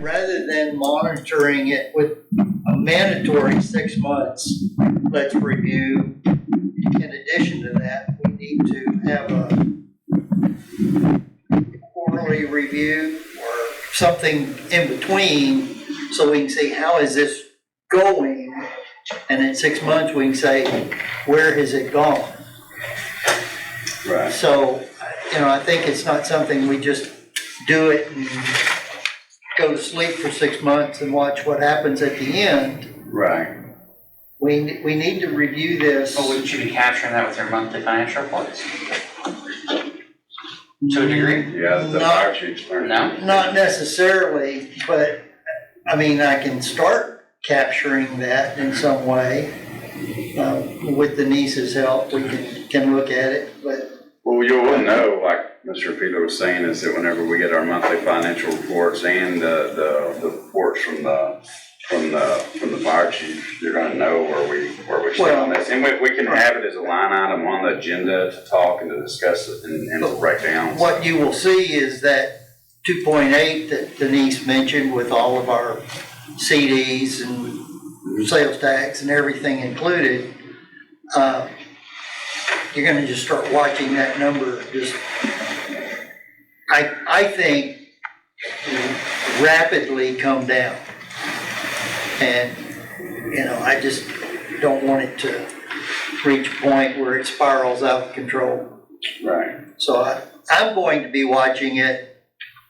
rather than monitoring it with a mandatory 6 months, let's review. In addition to that, we need to have a quarterly review or something in between so we can see how is this going, and in 6 months we can say, where has it gone? Right. So, I think it's not something we just do it and go to sleep for 6 months and watch what happens at the end. Right. We need to review this. Well, wouldn't you be capturing that with your monthly financial reports? To a degree? Yeah, the fire chief's learning. No? Not necessarily, but I can start capturing that in some way. With Denise's help, we can look at it, but. Well, you will know, like Mr. Peter was saying, is that whenever we get our monthly financial reports and the reports from the fire chief, you're going to know where we stand on this, and we can have it as a line item on the agenda to talk and to discuss it and to break down. What you will see is that 2.8 that Denise mentioned with all of our CDs and sales tax and everything included. You're going to just start watching that number just, I think, rapidly come down. And, I just don't want it to reach a point where it spirals out of control. Right. So I'm going to be watching it.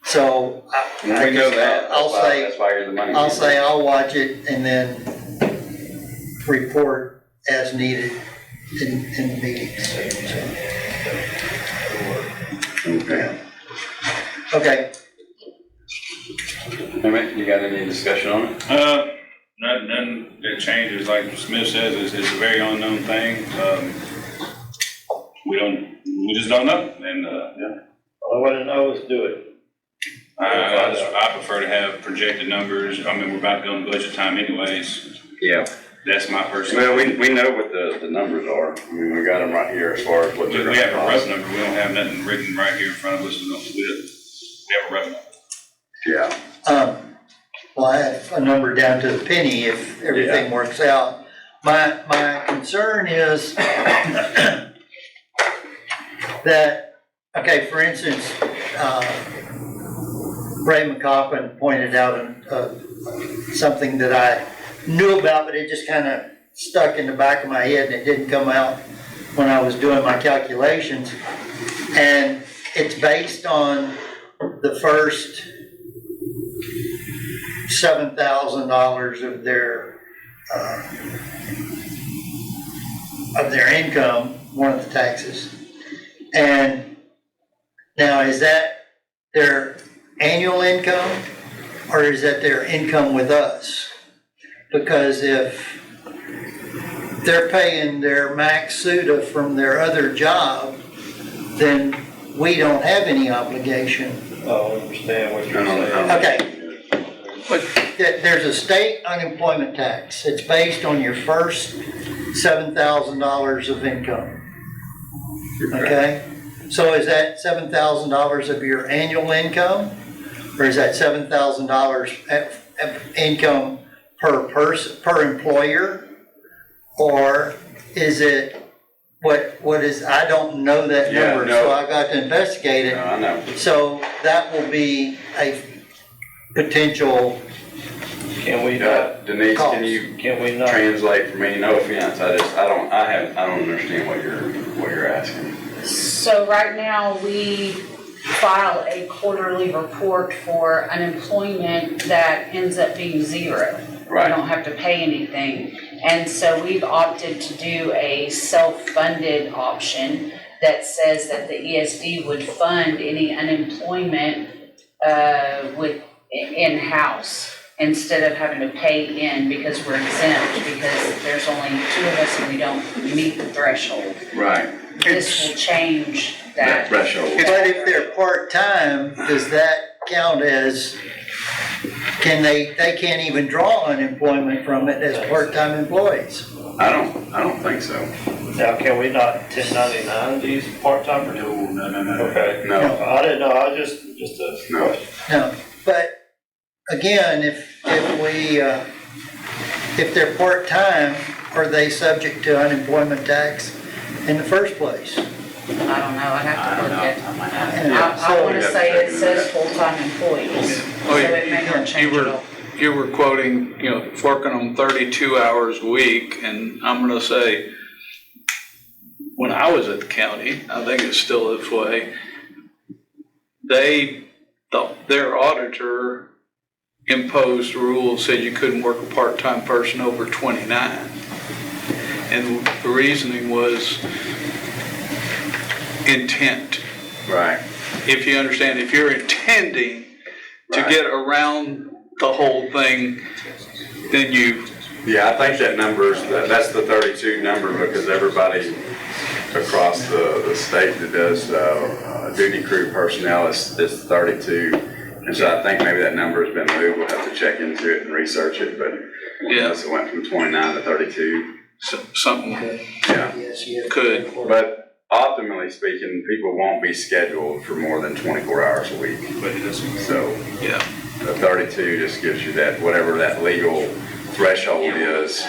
So We know that. That's why you're the money. I'll say I'll watch it and then report as needed in meetings. Okay. Okay. You got any discussion on it? Nothing that changes. Like Smith says, it's a very unknown thing. We just don't know. And yeah. All I want to know is do it. I prefer to have projected numbers. We're about to go into budget time anyways. Yeah. That's my personal. Well, we know what the numbers are. We got them right here as far as what We they're. have a rough number. We don't have nothing written right here in front of us. We have a rough number. Yeah. Well, I have a number down to the penny if everything works out. My concern is that, okay, for instance, Ray McCoffin pointed out something that I knew about, but it just kind of stuck in the back of my head and it didn't come out when I was doing my calculations. And it's based on the first $7,000 of their income, one of the taxes. And now, is that their annual income or is that their income with us? Because if they're paying their max SUTA from their other job, then we don't have any obligation. I don't understand what you're saying. Okay. But there's a state unemployment tax. It's based on your first $7,000 of income. Okay? So is that $7,000 of your annual income? Or is that $7,000 of income per person, per employer? Or is it, what is, I don't know that number, so I got to investigate it. No, I know. So that will be a potential. Can we not? Denise, Cost. can we not translate for me? No offense. I don't understand what you're asking. So right now, we file a quarterly report for unemployment that ends up being zero. Right. We don't have to pay anything. And so we've opted to do a self-funded option that says that the ESD would fund any unemployment with in-house instead of having to pay in because we're exempt because there's only 2 of us and we don't meet the threshold. Right. This will change that. Threshold. But if they're part-time, does that count as, they can't even draw unemployment from it as part-time employees? I don't think so. Now, can we not 1099 these part-timers? No. Okay. No. I didn't know, I just a No. question. No, but again, if they're part-time, are they subject to unemployment tax in the first place? I don't know, I'd have to look at. Yeah, I wanna say it says full-time employees, so Oh, it may not change at all. You were quoting, working on 32 hours a week, and I'm gonna say, when I was at the county, I think it's still this way, their auditor imposed rules, said you couldn't work a part-time person over 29. And the reasoning was intent. Right. If you understand, if you're intending to Right. get around the whole thing, then Yeah, I think that that's the 32 number because everybody across the state that does duty crew personnel is 32. And so I think maybe that number has been moved. We'll have to check into it and research it, but yes, it went from 29 to 32. something Yeah. could. But ultimately speaking, people won't be scheduled for more than 24 hours a week. So Yeah. the 32 just gives you that, whatever that legal threshold is,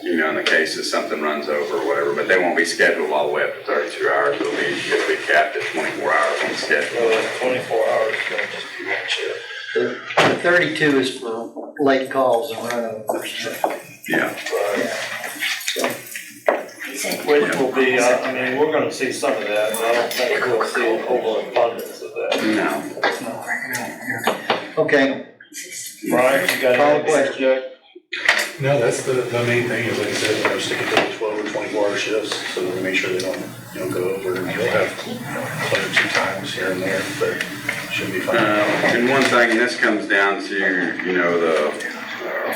in the case that something runs over or whatever, but they won't be scheduled all the way up to 32 hours. It'll be capped at 24 hours on the schedule. Well, that's 24 hours, it's gonna just be one shift. The 32 is for late calls and runovers. Yeah. Which will be, we're gonna see some of that, but I don't think we'll see an overabundance of that. No. Okay, Brian, you got Call anything to question. interject? No, that's the main thing is, like I said, sticking to the 12 or 24 hour shifts, so that we make sure they don't go over, and they'll have 1 or 2 times here and there, but should be fine. And one thing, and this comes down to, the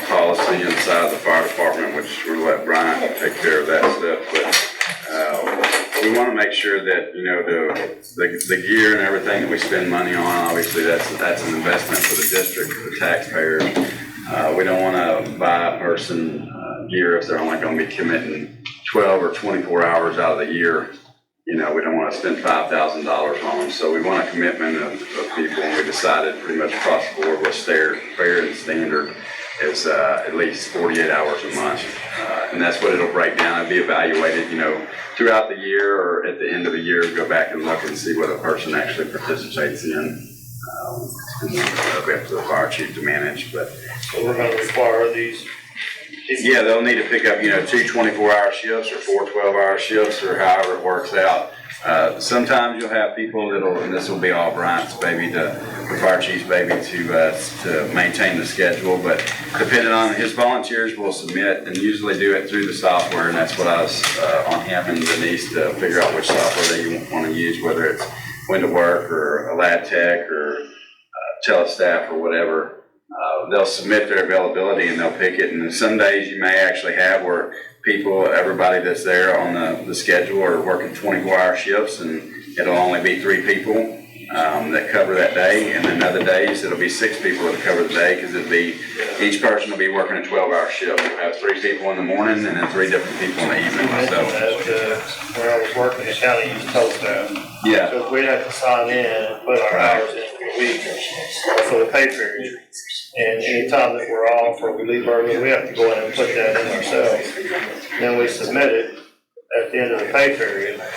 policy inside the fire department, which we'll let Brian take care of that stuff, but we want to make sure that, the gear and everything that we spend money on, obviously that's an investment for the district, for the taxpayers. We don't want to buy a person gear if they're only going to be committing 12 or 24 hours out of the year. We don't want to spend $5,000 on them. So we want a commitment of people, and we decided pretty much across the board what's fair and standard is at least 48 hours a month. And that's what it'll break down. It'll be evaluated, throughout the year or at the end of the year, go back and look and see what a person actually participates in. It'll be up to the fire chief to manage, but. So we're gonna require these. Yeah, they'll need to pick up, 2 24-hour shifts or 4 12-hour shifts or however it works out. Sometimes you'll have people and this will be all Bryant's baby, the fire chief's baby to maintain the schedule, but depending on his volunteers will submit and usually do it through the software, and that's what I was on him and Denise to figure out which software they want to use, whether it's Window Work or a Lab Tech or Telestaff or whatever. They'll submit their availability and they'll pick it. And some days you may actually have where everybody that's there on the schedule are working 24-hour shifts, and it'll only be 3 people that cover that day. And then other days it'll be 6 people that cover the day because each person will be working a 12-hour shift. We'll have 3 people in the morning and then 3 different people in the evening. You So, mentioned that, when I was working, the county used Telestaff. yeah. So we'd have to sign in and put our hours in for the week for the pay period. And any time that we're off or we leave early, we have to go in and put that in ourselves. Then we submit it at the end of the pay period, and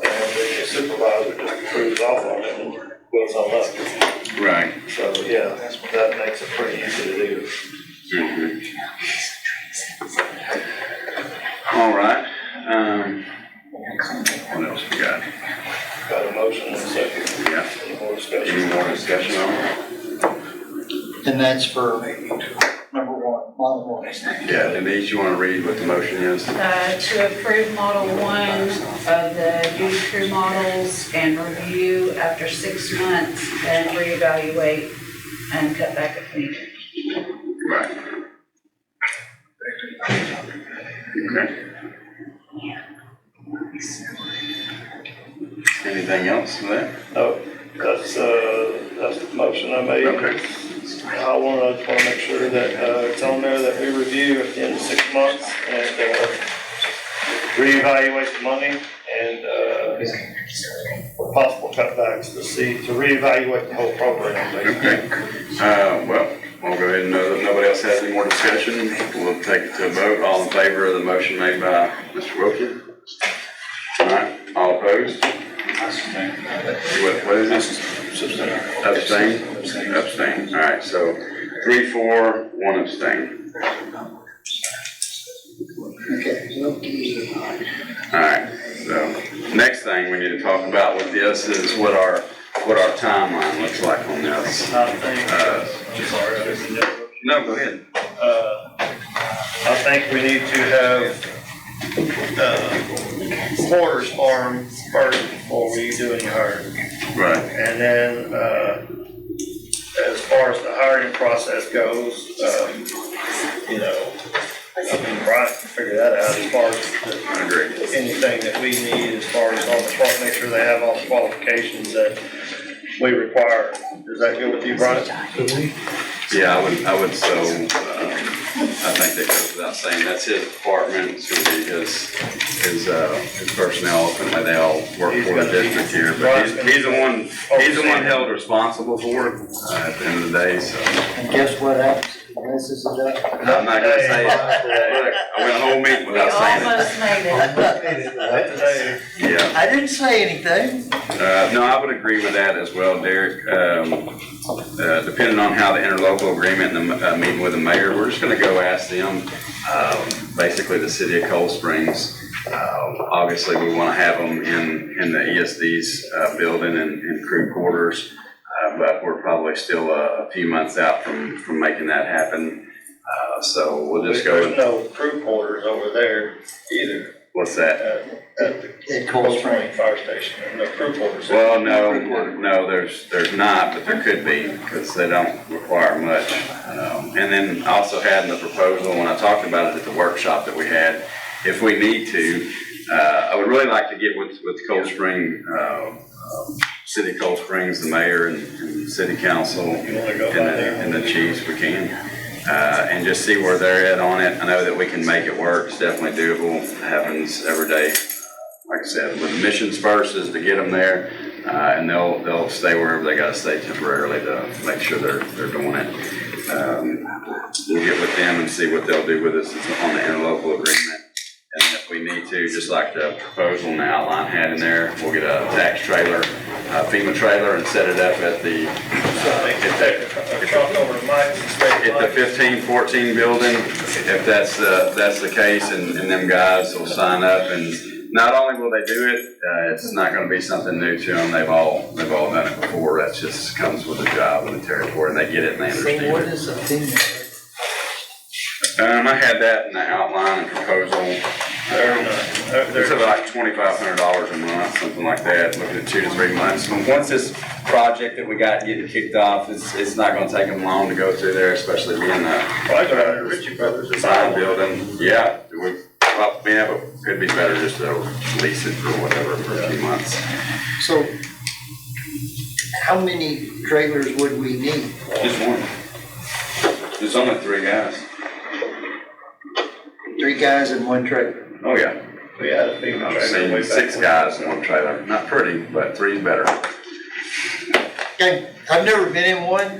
the supervisor just approves off on it and goes on up. Right. So, yeah, that makes it pretty easy to do. Mhm. All right. What else we got? Got a motion and a second. Yeah. Any more discussion? Any more discussion on it? and that's for number 1, model 1. Yeah, Denise, you want to read what the motion is? To approve Model 1 of the duty crew models and review after 6 months and reevaluate and cut back if needed. Right. Okay. Anything else for that? No, that's the motion I made. Okay. I just wanna make sure that, it's on there that we review at the end of 6 months and, reevaluate the money and, possible cutbacks to reevaluate the whole program. Okay. Well, we'll go ahead and nobody else has any more discussion. We'll take it to a vote. All in favor of the motion made by Mr. Wilkie? All right, all opposed? What is this? Abstain? Abstain. All right, so 3-4, 1 abstain. All right, so next thing we need to talk about with this is what our timeline looks like on this. I think, No, go ahead. I think we need to have quarters farm first before we do any hiring. Right. And then, as far as the hiring process goes, Brian can figure that out as far as I agree. anything that we need as far as all the, make sure they have all the qualifications that we require. Does that go with you, Brian? Yeah, I would so, I think that goes without saying, that's his department, it's gonna be his personnel, ultimately they all work for the district here, but he's the one held responsible for it, at the end of the day, so. And guess what happens? This is it. I'm not gonna say it. Look, I went a whole meeting We without saying it. almost made it. Yeah. I didn't say anything. No, I would agree with that as well, Derek. Depending on how the interlocal agreement and the meeting with the mayor, we're just gonna go ask them, basically the city of Cold Springs. Obviously, we wanna have them in the ESD's building and crew quarters, but we're probably still a few months out from making that happen. So we'll just go. There's no crew quarters over there either. What's that? At the Cold Spring Fire Station, there's no crew quarters. Well, no, there's not, but there could be, because they don't require much. And then also had in the proposal, when I talked about it at the workshop that we had, if we need to, I would really like to get with Cold Spring, City of Cold Springs, the mayor and city council and the chiefs, we can. And just see where they're at on it. I know that we can make it work. It's definitely doable. It happens every day. Like I said, with missions first is to get them there, and they'll stay wherever they gotta stay temporarily to make sure they're doing it. We'll get with them and see what they'll do with us on the interlocal agreement. And if we need to, just like the proposal and the outline had in there, we'll get a tax trailer, FEMA trailer, and set it up at the 15-14 building. If that's the case, and them guys will sign up, and not only will they do it, it's not going to be something new to them. They've all done it before. That just comes with the job and the territory, and they get it and they understand So what it. is the thing? I had that in the outline and proposal. It's about $2,500 a month, something like that, looking at 2 to 3 months. Once this project that we got getting kicked off, it's not gonna take them long to go through there, especially being a Ritchie Brothers design building. Yeah, but it'd be better just to lease it or whatever for a few months. So how many trailers would we need? Just one. There's only 3 guys. 3 guys in one trailer. Oh, yeah. We had a FEMA I've trailer. seen 6 guys in one trailer. Not pretty, but 3's better. Okay, I've never been in one.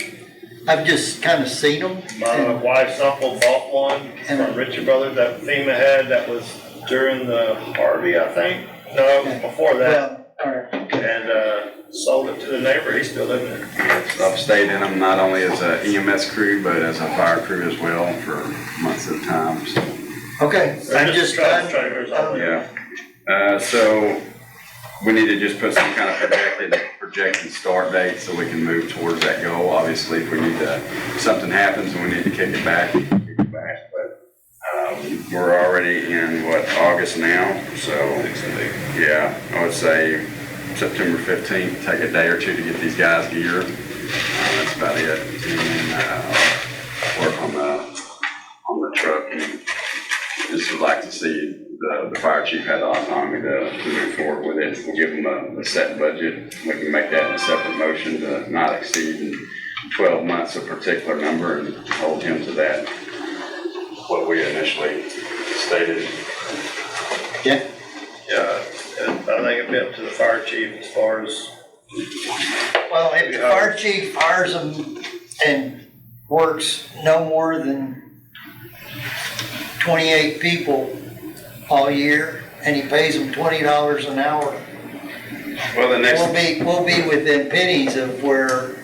I've just kind of seen them. My wife's uncle bought one from Ritchie Brothers that FEMA had, that was during the Harvey, I think. No, it was before that. Well, all right. And sold it to the neighbor. He's still living there. I've stayed in them not only as a EMS crew, but as a fire crew as well for months at a time. So, Okay, I'm just trying. trailers. yeah. So we need to just put some kind of projected start date so we can move towards that goal. Obviously, if we need to, if something happens and we need to kick it back, we can kick it back. But we're already in August now. So yeah, I would say September 15th, take a day or 2 to get these guys geared. That's about it. And then work on the truck. And just would like to see the fire chief had the autonomy to move forward with it. We'll give them a set budget. We can make that in a separate motion to not exceed in 12 months a particular number and hold him to that, what we initially stated. Yeah. I think it'd be up to the fire chief as far as, Well, if the fire chief hires them and works no more than 28 people all year, and he pays them $20 an hour, Well, the next. we'll be within pennies of where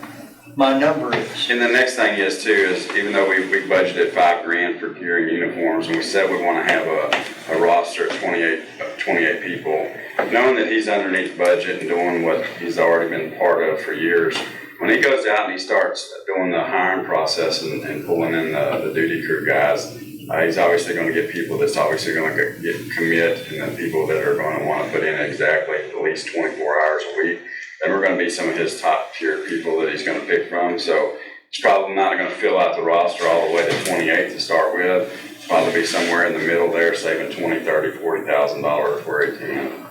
my number is. And the next thing is too, is even though we budgeted $5,000 for gear and uniforms, and we said we wanna have a roster of 28 people, knowing that he's underneath budget and doing what he's already been part of for years, when he goes out and he starts doing the hiring process and pulling in the duty crew guys, he's obviously gonna get people that's obviously gonna get commit, and then people that are gonna wanna put in exactly at least 24 hours a week. And we're gonna be some of his top tier people that he's gonna pick from, so it's probably not gonna fill out the roster all the way to 28 to start with. It's probably be somewhere in the middle there, saving $20,000, $30,000, $40,000 where he can,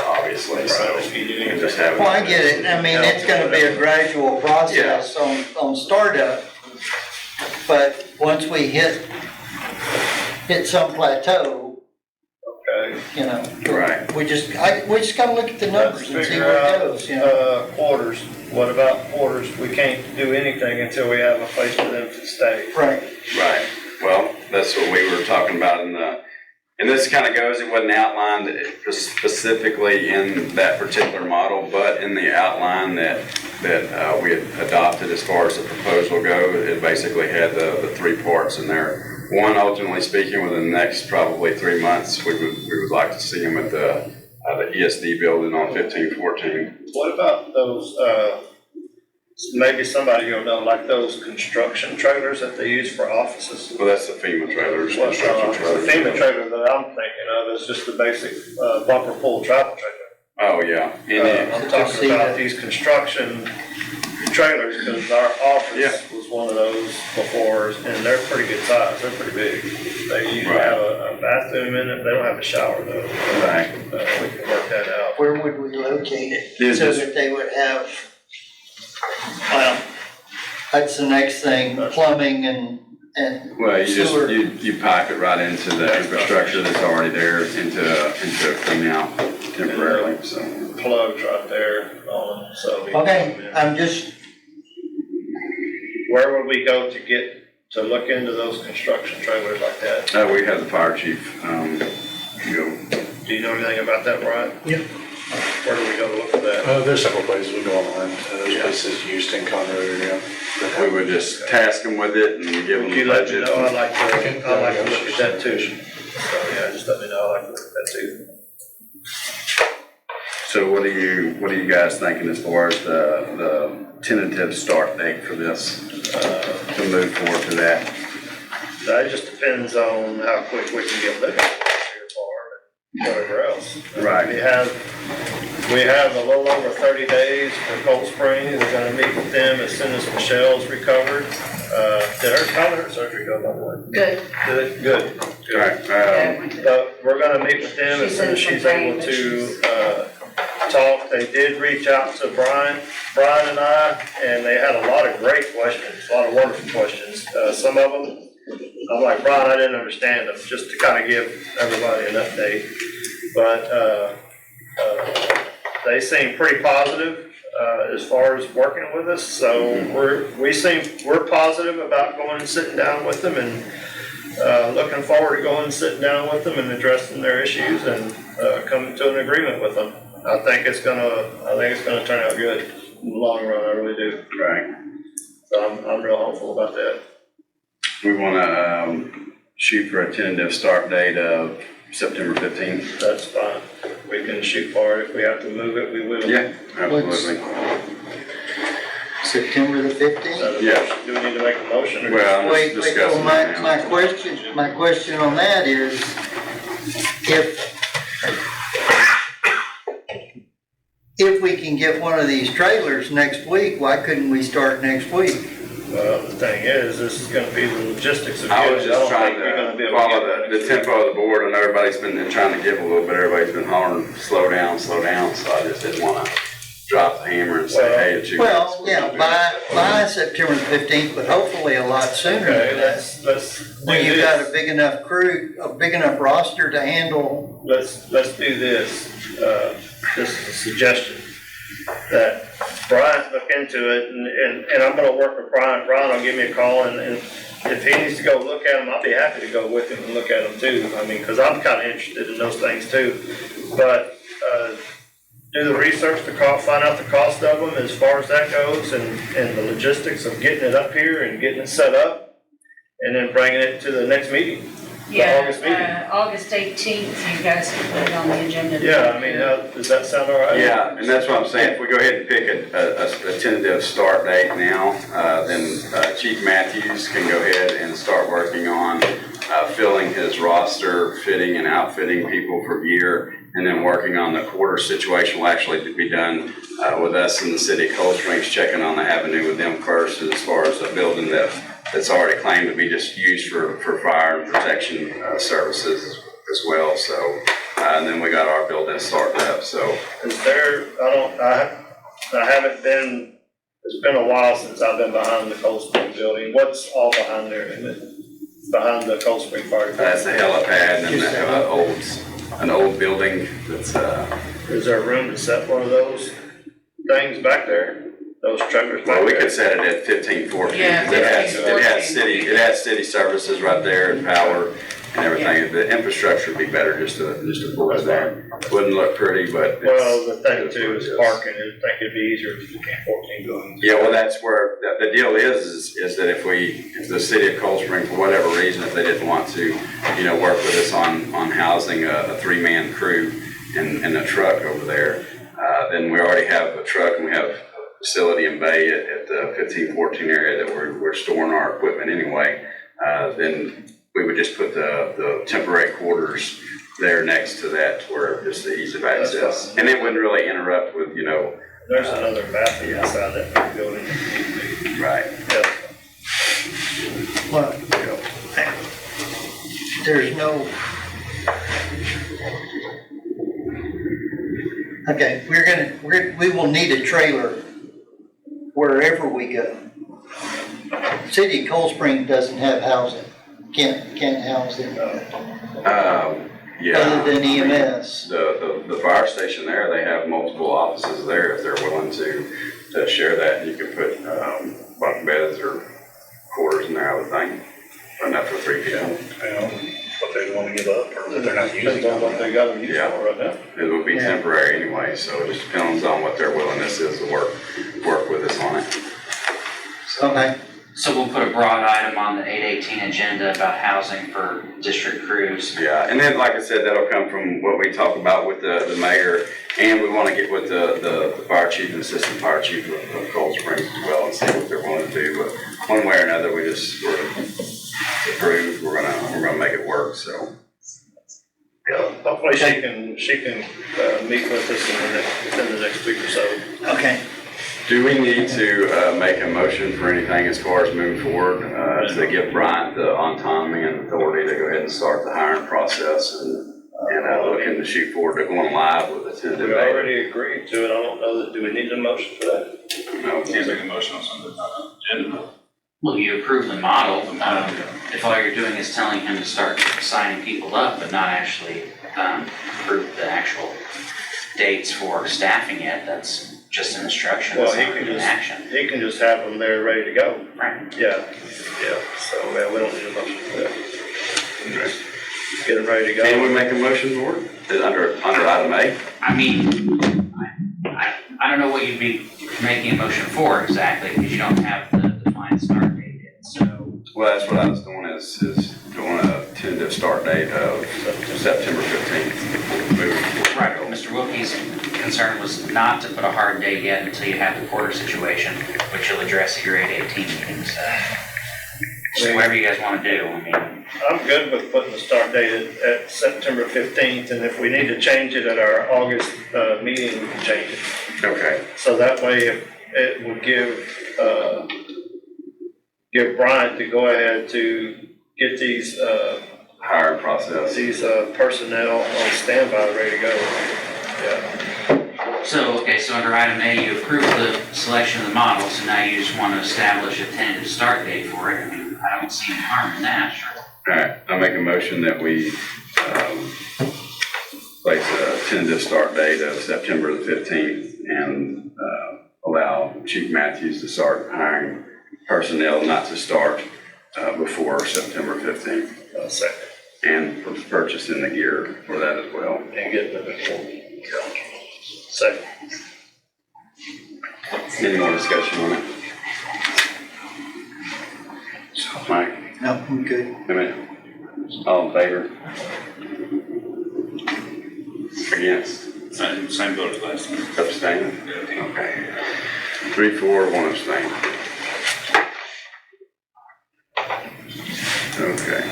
obviously, so. And just have. Well, I get it. I mean, it's gonna be a gradual process on startup. But once we hit some plateau, okay. you know. Right. We just gotta look at the numbers and see where it goes, you know. Quarters, what about quarters? We can't do anything until we have a place for them to stay. Right. Right, well, that's what we were talking about and this kind of goes, it wasn't outlined specifically in that particular model, but in the outline that we had adopted as far as the proposal go, it basically had the three parts in there. One, ultimately speaking, within the next probably 3 months, we would like to see them at the ESD building on 1514. What about those, maybe somebody will know, like those construction trailers that they use for offices? Well, that's the FEMA trailers, Well, construction the trailers. FEMA trailer that I'm thinking of is just the basic bumper pull travel trailer. Oh, yeah. I'm talking about these construction trailers, because our office was one of those before, and they're pretty good size, they're pretty big. They usually have a bathroom in it, they don't have a shower though. Right. We can work that out. Where would we locate it? Is So this- that they would have, well, that's the next thing, plumbing and Well, sewer. you pipe it right into the infrastructure that's already there into a clean out temporarily, so. Plugs right there on them, so. Okay, I'm just, Where would we go to look into those construction trailers like that? We have the fire chief, go. Do you know anything about that, Brian? Yeah. Where do we go to look for that? There's several places we go online, there's places Houston, Conroe area. We would just task them with it and give them Would the you let me budget. know? I'd like to look at that too. So, yeah, just let me know, I'd like to look at that too. So what are you guys thinking as far as the tentative start date for this, to move forward to that? That just depends on how quick we can get living here for and whatever else. Right. We have a little over 30 days for Cold Spring. We're gonna meet with them as soon as Michelle's recovered. How did her surgery go, by the way? Good. Good. Right, But we're gonna meet with them as soon as she's able to, talk. They did reach out to Brian and I, and they had a lot of great questions, a lot of wonderful questions. Some of them, I'm like, Brian, I didn't understand them, just to kind of give everybody an update. But, they seem pretty positive, as far as working with us, so we're positive about going and sitting down with them and, looking forward to going and sitting down with them and addressing their issues and, coming to an agreement with them. I think it's gonna turn out good in the long run, I really do. right. So I'm real hopeful about that. We wanna, shoot for a tentative start date of September 15th. That's fine. We can shoot for it. If we have to move it, we will. Yeah, absolutely. September the 15th? Yeah. Do we need to make a motion? or- Well, I'm Wait, just well, discussing it now. my question on that is, if we can get one of these trailers next week, why couldn't we start next week? Well, the thing is, this is gonna be the logistics of I was getting it. just don't trying think we're gonna be to able to follow get the that. tempo of the board, and everybody's been trying to give a little bit, everybody's been hollering, slow down, so I just didn't wanna drop the hammer and say, hey, it's you. Well, yeah, by September the 15th, but hopefully a lot sooner Okay, than that. let's When do you've got a this. big enough crew, a big enough roster to handle. Let's do this. This is a suggestion, that Brian look into it, and I'm gonna work with Brian. Brian will give me a call, and if he needs to go look at them, I'll be happy to go with him and look at them too. I mean, because I'm kind of interested in those things too. But do the research, find out the cost of them as far as that goes, and the logistics of getting it up here and getting it set up, and then bringing it to the next meeting. August meeting. Yeah, August 18th, you guys can put it on the agenda. Yeah, I mean, does that sound all right? Yeah, and that's what I'm saying, if we go ahead and pick a tentative start date now, then Chief Matthews can go ahead and start working on filling his roster, fitting and outfitting people for gear, and then working on the quarter situation will actually be done with us in the city of Cold Springs, checking on the avenue with them first as far as a building that's already claimed to be just used for fire and protection services as well. So, and then we got our building started up. So, Is there, I haven't been, it's been a while since I've been behind the Cold Spring building. What's all behind there? Is it behind the Cold Spring Fire Department? that's the helipad, and an old building that's Is there room to set one of those things back there? Those trailers back well, we there? could set it at 1514. Yeah, It has 1514. city services right there and power and everything. The infrastructure would be better just to put it there. Wouldn't look pretty, but Well, the thing too is parking. I think it'd be easier if you can't 14 buildings. yeah, well, that's where the deal is that if the city of Cold Spring, for whatever reason, if they didn't want to, work with us on housing a 3-man crew and a truck over there, then we already have a truck and we have a facility in Bay at the 1514 area that we're storing our equipment anyway. Then we would just put the temporary quarters there next to that where just the ease of access. And it wouldn't really interrupt with, There's another bathroom inside that big building. right. Yeah. What? There's no. Okay, we will need a trailer wherever we go. City of Cold Spring doesn't have housing, can't house them, Yeah. other than EMS. The fire station there, they have multiple offices there if they're willing to share that. You can put bunk beds or quarters in there, I would think, but not for 3 people. What they want to give up or what they're not using. Depends on what they got them used Yeah. for right now. It would be temporary anyway, so it just depends on what their willingness is to work with us on it. Okay, So we'll put a broad item on the 818 agenda about housing for district crews. Yeah, and then, like I said, that'll come from what we talk about with the mayor, and we want to get with the fire chief and assistant fire chief of Cold Springs as well and see what they're willing to do. But one way or another, we're approved. We're gonna make it work. So. Yeah, hopefully she can meet with us within the next week or so. okay. Do we need to make a motion for anything as far as moving forward to give Bryant the autonomy and authority to go ahead and start the hiring process and looking to shoot forward to going live with a tentative We date? already agreed to it. I don't know do we need a motion for that? No, Can't make a motion on something that's not on the agenda. Well, you approve the model, if all you're doing is telling him to start signing people up, but not actually approve the actual dates for staffing it, that's just an instruction, Well, it's he not can really an just- action. He can just have them there ready to go. Right. Yeah. So, yeah, we don't need a motion for that. Get them ready to go. can we make a motion for it under item A? I mean, I don't know what you'd be making a motion for exactly, because you don't have the defined start date yet, so. Well, that's what I was doing is doing a tentative start date of September 15th. Moving forward. Right, but Mr. Wilkie's concern was not to put a hard date yet until you have the quarter situation, which you'll address at your 818 meeting, so. So whatever you guys want to do, I mean. I'm good with putting the start date at September 15th, and if we need to change it at our August meeting, we can change it. Okay. So that way it would give Bryant to go ahead to get these Hiring process. personnel on standby ready to go. Yeah. So, okay, so under item A, you approve the selection of the model, so now you just want to establish a tentative start date for it. I mean, I don't see any harm in that, sure. All right, I make a motion that we place a tentative start date of September the 15th and allow Chief Matthews to start hiring personnel not to start before September 15th. Second. And purchasing the gear for that as well. And get the before. Second. Any more discussion on it? Mike, No, I'm good. Emmett, all in favor? Against? Same vote as last time. Abstain? Okay. 3-4, 1 abstain. Okay.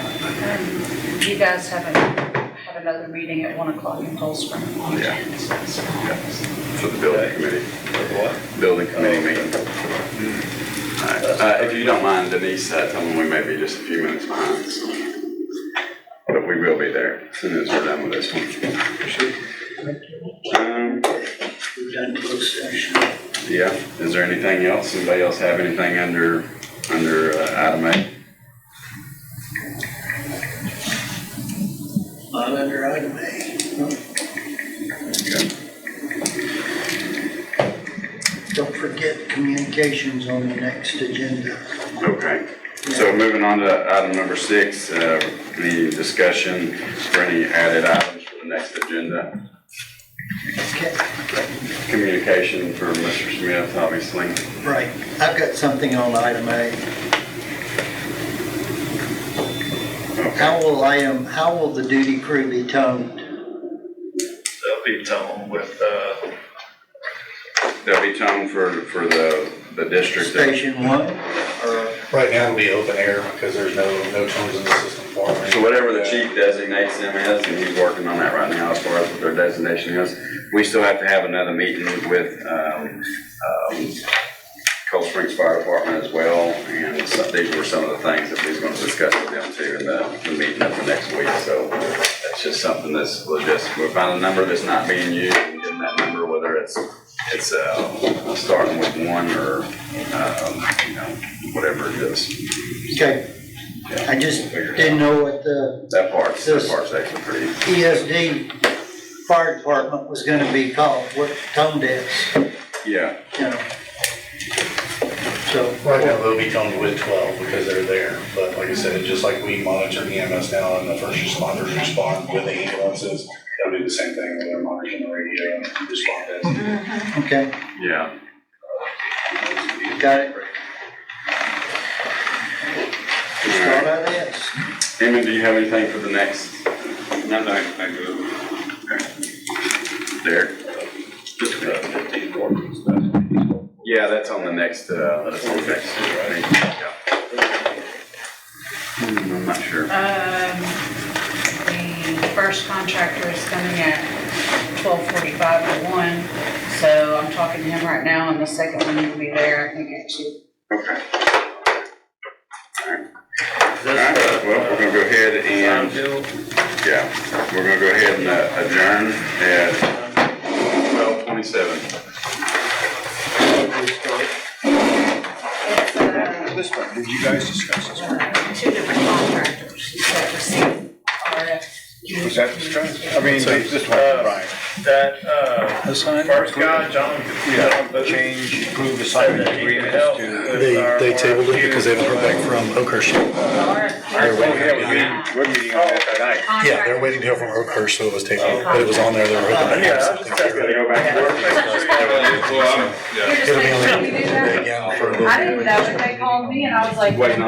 You guys have another meeting at 1 o'clock in Cold Spring on Yeah. 10. For the building committee. What? Building committee meeting. All right. If you don't mind, Denise, tell them we may be just a few minutes behind. So. But we will be there as soon as we're done with this one. We've done closed session. Yeah, is there anything else? Anybody else have anything under item A? Not under item A. Okay. Don't forget communications on the next agenda. Okay, so moving on to item number 6, the discussion for any added items for the next agenda. Okay, Communication for Mr. Smith, obviously. right. I've got something on item A. Okay. How will the duty crew be toned? They'll be toned with, They'll be toned for the district. Station 1? Or Right now it'll be open air because there's no tones in the system for it. So whatever the chief designates them as, and he's working on that right now as far as what their designation is, we still have to have another meeting with Cold Springs Fire Department as well, and so these were some of the things that we was going to discuss with them too in the meeting up for next week. So that's just something that's logistic. We'll find a number that's not being used and give them that number, whether it's starting with 1 or whatever it is. Okay, Yeah, I just figure it didn't out. know what the That part's actually pretty. ESD fire department was gonna be called, what tone is, Yeah. you know. So, Right now they'll be toned with 12 because they're there. But like I said, just like we monitor EMS now and the first responders respond with the ambulances, they'll do the same thing when they're monitoring the radio and respond as. okay, Yeah. got it. Just thought I'd ask. Emmett, do you have anything for the next? Nothing I can think of. Derek? just 15, 14 stuff. Yeah, that's on the next, right? Yeah. I'm not sure. The first contractor is coming at 12:45 to 1, so I'm talking to him right now, and the second one will be there, I think, at 2. Okay. All right, well, we're gonna go ahead and, yeah, we're gonna go ahead and adjourn at 12:27. This one, did you guys discuss this one? 2 different contractors that received RFQ. Was that discussed? I mean, this one, right? That, first guy, John. Change, approve assignment agreements to. They tabled it because they haven't heard back from Oakhurst yet. We're meeting on that tonight. Yeah, they're waiting to hear from Oakhurst, so it was tabled, but it was on there, they were hoping to have something. Gotta go back to work. It'll be on there again for a little I bit. didn't know, they called me and I was like. Waiting on